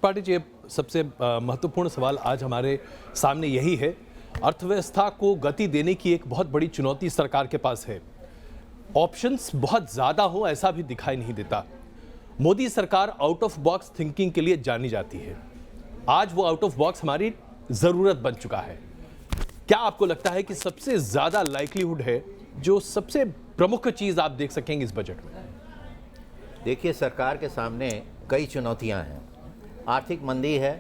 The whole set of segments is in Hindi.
त्रिपाठी जी, सबसे महत्वपूर्ण सवाल आज हमारे सामने यही है। अर्थव्यवस्था को गति देने की एक बहुत बड़ी चुनौती सरकार के पास है। ऑप्शंस बहुत ज़्यादा हो ऐसा भी दिखाई नहीं देता। मोदी सरकार आउट ऑफ बॉक्स थिंकिंग के लिए जानी जाती है। आज वो आउट ऑफ बॉक्स हमारी ज़रूरत बन चुका है। क्या आपको लगता है कि सबसे ज़्यादा लाइक्लीहुड है, जो सबसे प्रमुख चीज़ आप देख सकेंगे इस बजट में? देखिए, सरकार के सामने कई चुनौतियां हैं। आर्थिक मंदी है,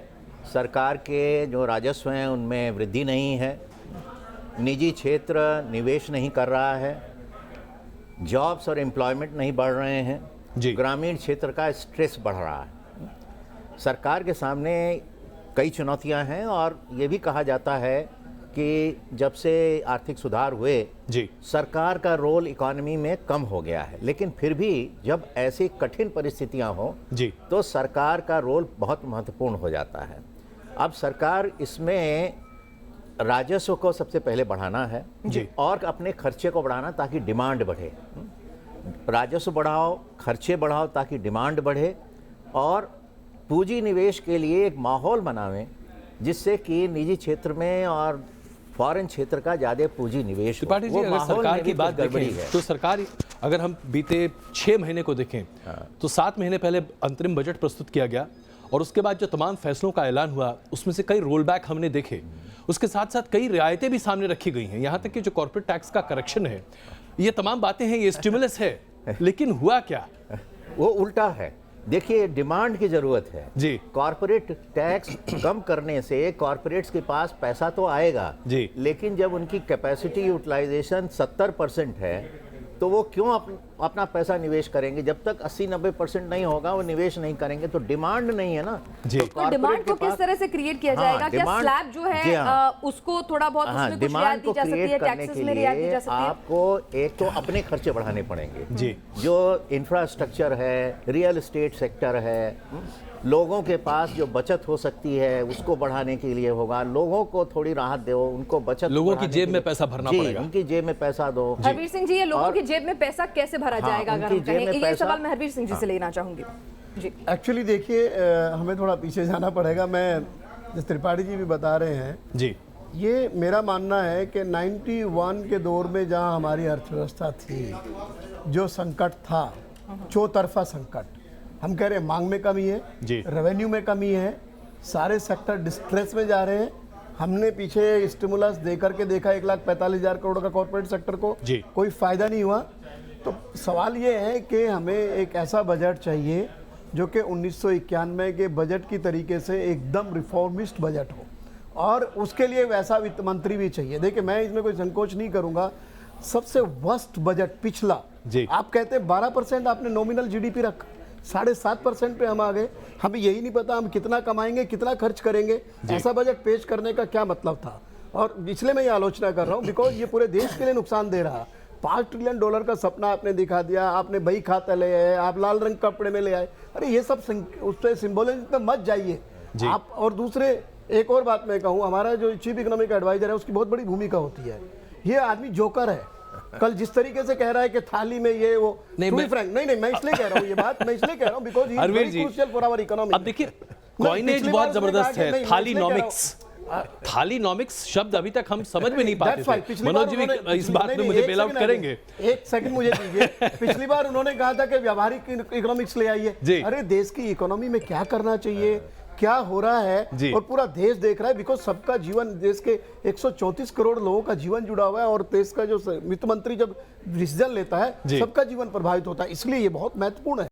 सरकार के जो राजस्व हैं उनमें वृद्धि नहीं है, निजी क्षेत्र निवेश नहीं कर रहा है, जॉब्स और एम्प्लॉयमेंट नहीं बढ़ रहे हैं, ग्रामीण क्षेत्र का स्ट्रेस बढ़ रहा है। सरकार के सामने कई चुनौतियां हैं और ये भी कहा जाता है कि जब से आर्थिक सुधार हुए सरकार का रोल इकोनॉमी में कम हो गया है, लेकिन फिर भी जब ऐसी कठिन परिस्थितियां हो तो सरकार का रोल बहुत महत्वपूर्ण हो जाता है। अब सरकार इसमें राजस्व को सबसे पहले बढ़ाना है और अपने खर्चे को बढ़ाना ताकि डिमांड बढ़े। राजस्व बढ़ाओ, खर्चे बढ़ाओ ताकि डिमांड बढ़े और पूंजी निवेश के लिए एक माहौल बनावें जिससे कि निजी क्षेत्र में और फॉरेन क्षेत्र का ज़्यादा पूंजी निवेश हो। त्रिपाठी जी, अगर सरकार की बात देखें तो सरकार, अगर हम बीते 6 महीने को देखें तो 7 महीने पहले अंतरिम बजट प्रस्तुत किया गया और उसके बाद जो तमाम फैसलों का ऐलान हुआ उसमें से कई रोल बैक हमने देखे। उसके साथ साथ कई रियायतें भी सामने रखी गई हैं, यहाँ तक कि जो कॉर्पोरेट टैक्स का करेक्शन है, ये तमाम बातें हैं, ये स्टिमुलस है। लेकिन हुआ क्या? वो उल्टा है। देखिए, डिमांड की जरूरत है जी। कॉर्पोरेट टैक्स कम करने से कॉर्पोरेट्स के पास पैसा तो आएगा जी, लेकिन जब उनकी कैपेसिटी यूटिलाइजेशन 70% है तो वो क्यों अपना पैसा निवेश करेंगे? जब तक 80-90% नहीं होगा वो निवेश नहीं करेंगे, तो डिमांड नहीं है ना। तो डिमांड को किस तरह से क्रिएट किया जाएगा? क्या स्लैब जो है उसको थोड़ा बहुत उसमें कुछ रियायत दी जा सकती है, टैक्सेस में रियायत दी जा सकती है? आपको एक तो अपने खर्चे बढ़ाने पड़ेंगे जी, जो इंफ्रास्ट्रक्चर है, रियल एस्टेट सेक्टर है, लोगों के पास जो बचत हो सकती है उसको बढ़ाने के लिए होगा। लोगों को थोड़ी राहत दो, उनको बचत, लोगों की जेब में पैसा भरना पड़ेगा। उनकी जेब में पैसा दो। हरवीर सिंह जी, ये लोगों की जेब में पैसा कैसे भरा जाएगा? अगर हम कहें, ये सवाल मैं हरवीर सिंह जी से लेना चाहूंगी जी। एक्चुअली देखिए, हमें थोड़ा पीछे जाना पड़ेगा। मैं जिस त्रिपाठी जी भी बता रहे हैं जी, ये मेरा मानना है कि 91 के दौर में जहां हमारी अर्थव्यवस्था थी, जो संकट था, चौतरफा संकट, हम कह रहे हैं मांग में कमी है, रेवेन्यू में कमी है, सारे सेक्टर डिस्ट्रेस में जा रहे हैं। हमने पीछे स्टिमुलस दे करके देखा 1,45,000 करोड़ का कॉर्पोरेट सेक्टर को, कोई फायदा नहीं हुआ। तो सवाल ये है कि हमें एक ऐसा बजट चाहिए जो कि 1991 के बजट की तरीके से एकदम रिफॉर्मिस्ट बजट हो, और उसके लिए वैसा वित्त मंत्री भी चाहिए। देखिए, मैं इसमें कोई संकोच नहीं करूंगा। सबसे वर्स्ट बजट पिछला, आप कहते हैं 12% आपने नॉमिनल जीडीपी रखा, 7.5% पे हम आ गए। हमें यही नहीं पता हम कितना कमाएंगे, कितना खर्च करेंगे। ऐसा बजट पेश करने का क्या मतलब था? और इसलिए मैं ये आलोचना कर रहा हूँ बिकॉज ये पूरे देश के लिए नुकसान दे रहा। $5 ट्रिलियन का सपना आपने दिखा दिया, आपने बही खाता ले आए, आप लाल रंग कपड़े में ले आए। अरे ये सब उस पर सिंबोलिज्म पे मत जाइए आप। और दूसरे, एक और बात मैं कहूँ, हमारा जो चीफ इकोनॉमिक एडवाइजर है उसकी बहुत बड़ी भूमिका होती है। ये आदमी जोकर है। कल जिस तरीके से कह रहा है कि थाली में ये वो, नहीं मैं इसलिए कह रहा हूँ, ये बात मैं इसलिए कह रहा हूँ because he is very crucial for our economy. अब देखिए, कॉइनेज बहुत जबरदस्त है। थालीनॉमिक्स शब्द अभी तक हम समझ में नहीं पाते थे। मनोज जी भी इस बात में मुझे बेल आउट करेंगे। एक सेकंड मुझे दीजिए। पिछली बार उन्होंने कहा था कि व्यावहारिक इकोनॉमिक्स ले आइए। अरे देश की इकोनॉमी में क्या करना चाहिए, क्या हो रहा है, और पूरा देश देख रहा है बिकॉज सबका जीवन, देश के 134 करोड़ लोगों का जीवन जुड़ा हुआ है, और देश का जो वित्त मंत्री जब डिसीजन लेता है सबका जीवन प्रभावित होता है। इसलिए ये बहुत महत्वपूर्ण है।